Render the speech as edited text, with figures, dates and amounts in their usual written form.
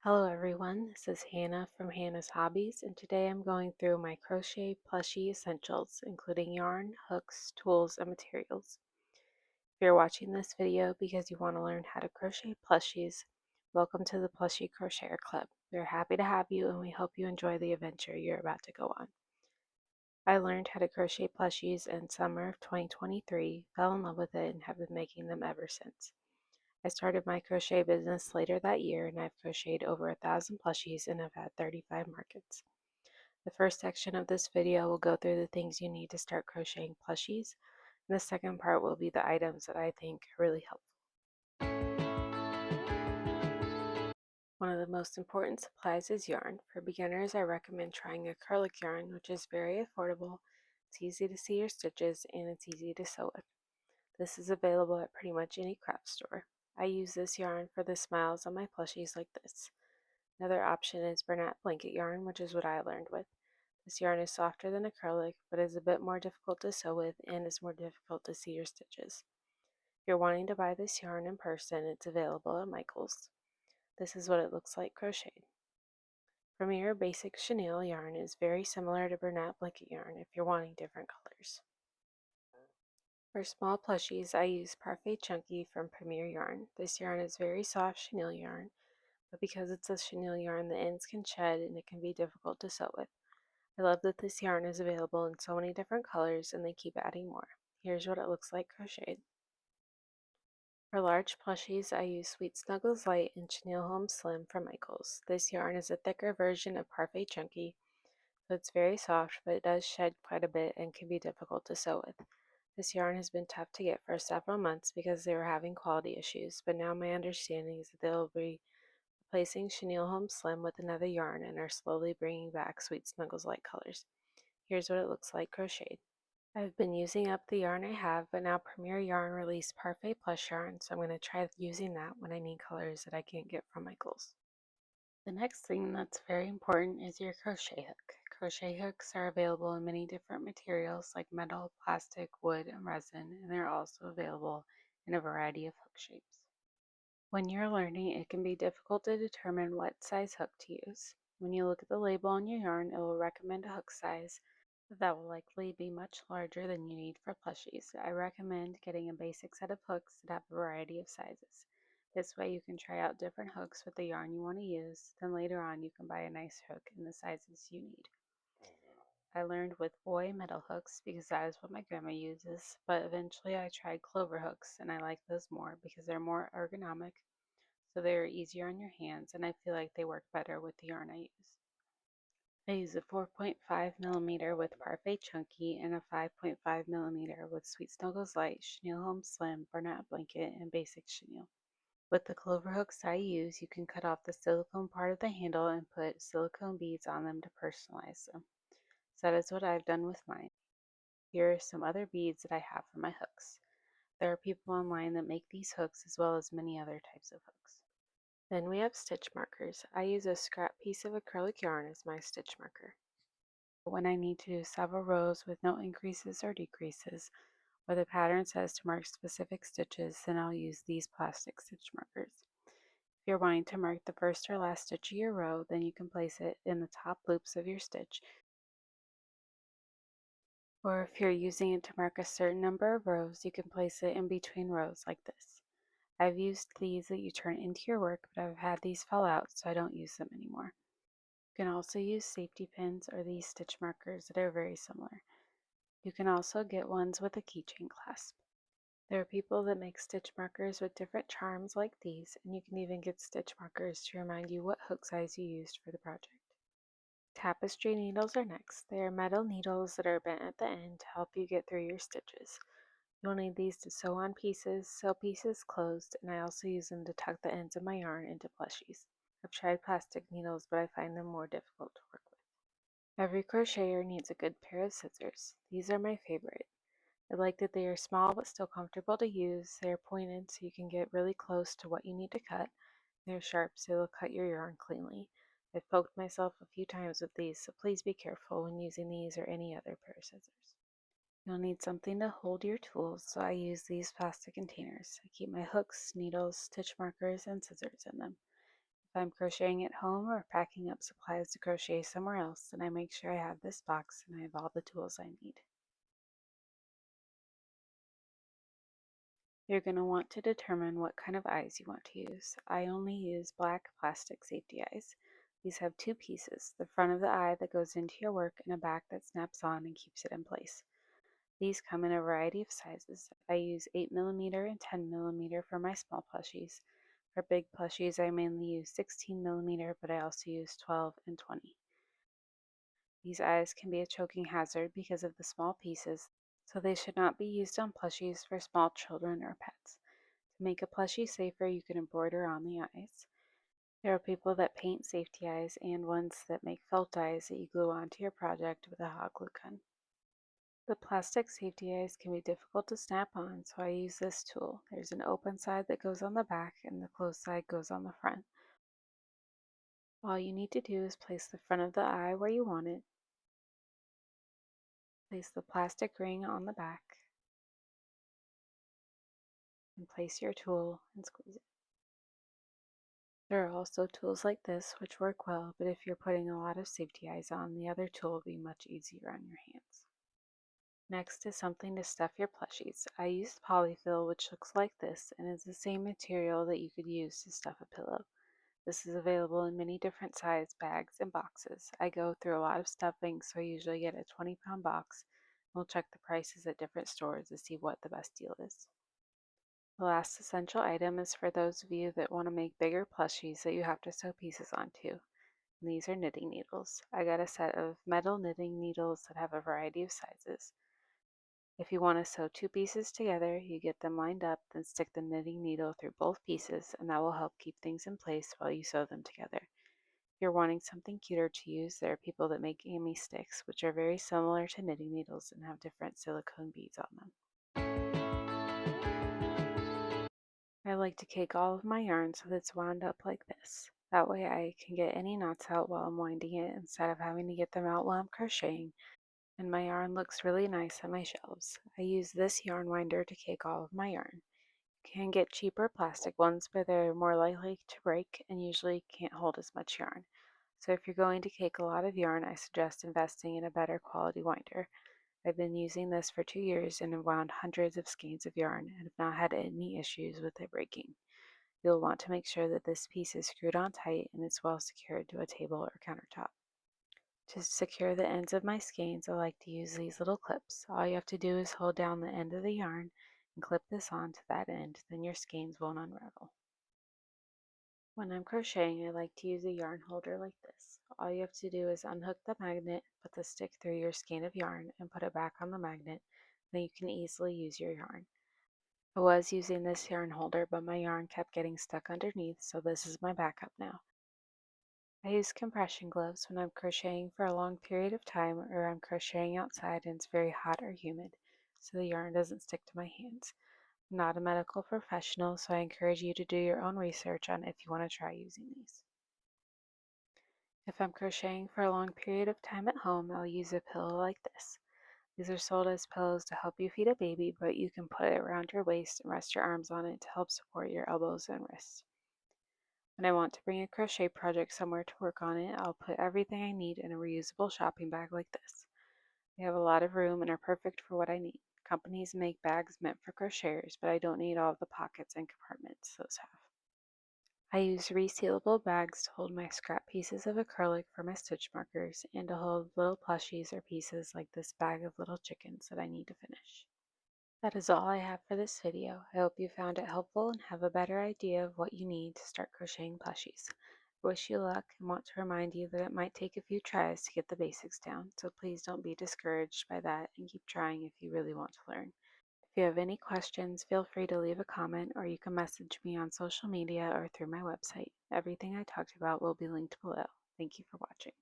Hello everyone, this is Hannah from Hannah's Hobbies, and today I'm going through my Crochet Plushie Essentials, including yarn, hooks, tools, and materials. If you're watching this video because you want to learn how to crochet plushies, welcome to the Plushie Crocheter Club. We're happy to have you and we hope you enjoy the adventure you're about to go on. I learned how to crochet plushies in summer of 2023, fell in love with it, and have been making them ever since. I started my crochet business later that year and I've crocheted over 1,000 plushies and have had 35 markets. The first section of this video will go through the things you need to start crocheting plushies, and the second part will be the items that I think are really helpful. One of the most important supplies is yarn. For beginners, I recommend trying acrylic yarn, which is very affordable, it's easy to see your stitches, and it's easy to sew with. This is available at pretty much any craft store. I use this yarn for the smiles on my plushies like this. Another option is Bernat blanket yarn, which is what I learned with. This yarn is softer than acrylic, but is a bit more difficult to sew with and is more difficult to see your stitches. If you're wanting to buy this yarn in person, it's available at Michael's. This is what it looks like crocheted. Premier Basic Chenille yarn is very similar to Bernat blanket yarn if you're wanting different colors. For small plushies, I use Parfait Chunky from Premier Yarn. This yarn is very soft chenille yarn, but because it's a chenille yarn, the ends can shed and it can be difficult to sew with. I love that this yarn is available in so many different colors and they keep adding more. Here's what it looks like crocheted. For large plushies, I use Sweet Snuggles Light and Chenille Home Slim from Michaels. This yarn is a thicker version of Parfait Chunky, so it's very soft, but it does shed quite a bit and can be difficult to sew with. This yarn has been tough to get for several months because they were having quality issues, but now my understanding is that they'll be replacing Chenille Home Slim with another yarn and are slowly bringing back Sweet Snuggles Light colors. Here's what it looks like crocheted. I've been using up the yarn I have, but now Premier Yarn released Parfait Plush yarn, so I'm going to try using that when I need colors that I can't get from Michaels. The next thing that's very important is your crochet hook. Crochet hooks are available in many different materials like metal, plastic, wood, and resin, and they're also available in a variety of hook shapes. When you're learning, it can be difficult to determine what size hook to use. When you look at the label on your yarn, it will recommend a hook size that will likely be much larger than you need for plushies. I recommend getting a basic set of hooks that have a variety of sizes. This way you can try out different hooks with the yarn you want to use, then later on you can buy a nice hook in the sizes you need. I learned with boy metal hooks because that is what my grandma uses, but eventually I tried clover hooks and I like those more because they're more ergonomic, so they're easier on your hands, and I feel like they work better with the yarn I use. I use a 4.5mm with Parfait Chunky and a 5.5mm with Sweet Snuggles Light, Chenille Home Slim, Bernat Blanket, and Basic Chenille. With the clover hooks I use, you can cut off the silicone part of the handle and put silicone beads on them to personalize them. So that is what I've done with mine. Here are some other beads that I have for my hooks. There are people online that make these hooks as well as many other types of hooks. Then we have stitch markers. I use a scrap piece of acrylic yarn as my stitch marker. When I need to do several rows with no increases or decreases, or the pattern says to mark specific stitches, then I'll use these plastic stitch markers. If you're wanting to mark the first or last stitch of your row, then you can place it in the top loops of your stitch. Or if you're using it to mark a certain number of rows, you can place it in between rows like this. I've used these that you turn into your work, but I've had these fall out, so I don't use them anymore. You can also use safety pins or these stitch markers that are very similar. You can also get ones with a keychain clasp. There are people that make stitch markers with different charms like these, and you can even get stitch markers to remind you what hook size you used for the project. Tapestry needles are next. They are metal needles that are bent at the end to help you get through your stitches. You'll need these to sew on pieces, sew pieces closed, and I also use them to tuck the ends of my yarn into plushies. I've tried plastic needles, but I find them more difficult to work with. Every crocheter needs a good pair of scissors. These are my favorite. I like that they are small but still comfortable to use. They are pointed so you can get really close to what you need to cut. They're sharp so they'll cut your yarn cleanly. I've poked myself a few times with these, so please be careful when using these or any other pair of scissors. You'll need something to hold your tools, so I use these plastic containers. I keep my hooks, needles, stitch markers, and scissors in them. I'm crocheting at home or packing up supplies to crochet somewhere else, then I make sure I have this box and I have all the tools I need. You're going to want to determine what kind of eyes you want to use. I only use black plastic safety eyes. These have two pieces, the front of the eye that goes into your work and a back that snaps on and keeps it in place. These come in a variety of sizes. I use 8mm and 10mm for my small plushies. For big plushies, I mainly use 16mm, but I also use 12 and 20. These eyes can be a choking hazard because of the small pieces, so they should not be used on plushies for small children or pets. To make a plushie safer, you can embroider on the eyes. There are people that paint safety eyes and ones that make felt eyes that you glue onto your project with a hot glue gun. The plastic safety eyes can be difficult to snap on, so I use this tool. There's an open side that goes on the back and the closed side goes on the front. All you need to do is place the front of the eye where you want it, place the plastic ring on the back, and place your tool and squeeze it. There are also tools like this which work well, but if you're putting a lot of safety eyes on, the other tool will be much easier on your hands. Next is something to stuff your plushies. I used polyfill, which looks like this and is the same material that you could use to stuff a pillow. This is available in many different size bags and boxes. I go through a lot of stuffing, so I usually get a 20-pound box. We'll check the prices at different stores to see what the best deal is. The last essential item is for those of you that want to make bigger plushies that you have to sew pieces onto. And these are knitting needles. I got a set of metal knitting needles that have a variety of sizes. If you want to sew two pieces together, you get them lined up, then stick the knitting needle through both pieces, and that will help keep things in place while you sew them together. If you're wanting something cuter to use, there are people that make ami sticks, which are very similar to knitting needles and have different silicone beads on them. I like to cake all of my yarn so that it's wound up like this. That way I can get any knots out while I'm winding it instead of having to get them out while I'm crocheting, and my yarn looks really nice on my shelves. I use this yarn winder to cake all of my yarn. You can get cheaper plastic ones, but they're more likely to break and usually can't hold as much yarn. So if you're going to cake a lot of yarn, I suggest investing in a better quality winder. I've been using this for 2 years and have wound hundreds of skeins of yarn and have not had any issues with it breaking. You'll want to make sure that this piece is screwed on tight and it's well secured to a table or countertop. To secure the ends of my skeins, I like to use these little clips. All you have to do is hold down the end of the yarn and clip this on to that end, then your skeins won't unravel. When I'm crocheting, I like to use a yarn holder like this. All you have to do is unhook the magnet, put the stick through your skein of yarn, and put it back on the magnet. Then you can easily use your yarn. I was using this yarn holder, but my yarn kept getting stuck underneath, so this is my backup now. I use compression gloves when I'm crocheting for a long period of time or I'm crocheting outside and it's very hot or humid, so the yarn doesn't stick to my hands. I'm not a medical professional, so I encourage you to do your own research on if you want to try using these. If I'm crocheting for a long period of time at home, I'll use a pillow like this. These are sold as pillows to help you feed a baby, but you can put it around your waist and rest your arms on it to help support your elbows and wrists. When I want to bring a crochet project somewhere to work on it, I'll put everything I need in a reusable shopping bag like this. They have a lot of room and are perfect for what I need. Companies make bags meant for crocheters, but I don't need all of the pockets and compartments those have. I use resealable bags to hold my scrap pieces of acrylic for my stitch markers and to hold little plushies or pieces like this bag of little chickens that I need to finish. That is all I have for this video. I hope you found it helpful and have a better idea of what you need to start crocheting plushies. I wish you luck and want to remind you that it might take a few tries to get the basics down, so please don't be discouraged by that and keep trying if you really want to learn. If you have any questions, feel free to leave a comment or you can message me on social media or through my website. Everything I talked about will be linked below. Thank you for watching.